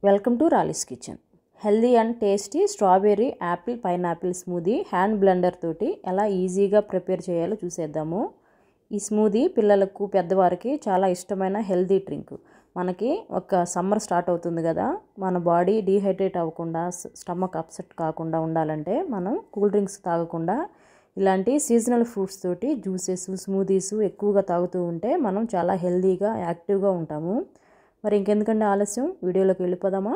Welcome to Rally's kitchen. Healthy and tasty strawberry apple pineapple smoothie hand blender తోటి ఎలా ఈజీగా prepare చేయాలో చూసేద్దాము. ఈ స్మూదీ పిల్లలకు పెద్దవారికి చాలా ఇష్టమైన హెల్దీ డ్రింక్. మనకి ఒక సమ్మర్ స్టార్ట్ అవుతుంది కదా, మన బాడీ డీహైడ్రేట్ అవ్వకుండా స్టమక్ అప్సెట్ కాకుండా ఉండాలంటే మనం కూల్ డ్రింక్స్ తాగకుండా ఇలాంటి సీజనల్ ఫ్రూట్స్ తోటి జ్యూసెస్ స్మూదీస్ ఎక్కువగా తాగుతూ ఉంటే మనం చాలా హెల్దీగా యాక్టివ్గా ఉంటాము. మరి ఇంకెందుకంటే ఆలస్యం, వీడియోలోకి వెళ్ళిపోదామా.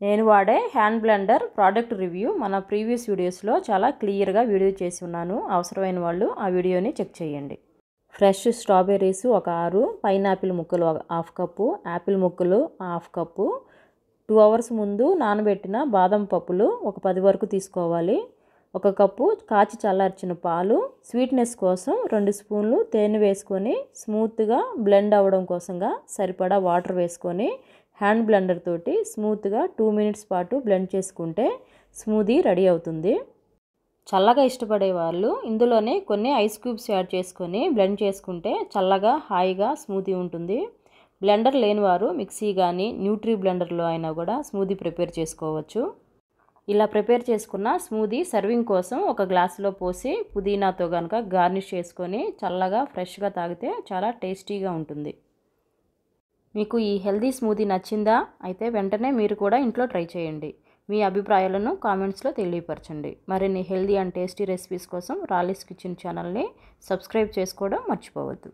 నేను వాడే హ్యాండ్ బ్లెండర్ ప్రోడక్ట్ రివ్యూ మన ప్రీవియస్ వీడియోస్లో చాలా క్లియర్గా వీడియో చేసి ఉన్నాను. అవసరమైన వాళ్ళు ఆ వీడియోని చెక్ చేయండి. ఫ్రెష్ స్ట్రాబెర్రీస్ ఒక 6, పైనాపిల్ ముక్కలు 1/2 కప్పు, యాపిల్ ముక్కలు 1/2 కప్పు, 2 hours ముందు నానబెట్టిన బాదం పప్పులు ఒక 10 వరకు తీసుకోవాలి. 1 కప్పు కాచి చల్లార్చిన పాలు, స్వీట్నెస్ కోసం 2 స్పూన్లు తేనె వేసుకొని స్మూత్గా బ్లెండ్ అవ్వడం కోసంగా సరిపడా వాటర్ వేసుకొని హ్యాండ్ బ్లెండర్ తోటి స్మూత్గా 2 minutes పాటు బ్లెండ్ చేసుకుంటే స్మూదీ రెడీ అవుతుంది. చల్లగా ఇష్టపడే వాళ్ళు ఇందులోనే కొన్ని ఐస్ క్యూబ్స్ యాడ్ చేసుకొని బ్లెండ్ చేసుకుంటే చల్లగా హాయిగా స్మూదీ ఉంటుంది. బ్లెండర్ లేని వారు మిక్సీ కానీ న్యూట్రీ బ్లెండర్లో అయినా కూడా స్మూదీ ప్రిపేర్ చేసుకోవచ్చు. ఇలా ప్రిపేర్ చేసుకున్న స్మూదీ సర్వింగ్ కోసం ఒక గ్లాసులో పోసి పుదీనాతో కనుక గార్నిష్ చేసుకొని చల్లగా ఫ్రెష్గా తాగితే చాలా టేస్టీగా ఉంటుంది. మీకు ఈ హెల్దీ స్మూదీ నచ్చిందా? అయితే వెంటనే మీరు కూడా ఇంట్లో ట్రై చేయండి. మీ అభిప్రాయాలను కామెంట్స్లో తెలియపరచండి. మరిన్ని హెల్దీ అండ్ టేస్టీ రెసిపీస్ కోసం రాలీస్ కిచెన్ ఛానల్ని సబ్స్క్రైబ్ చేసుకోవడం మర్చిపోవద్దు.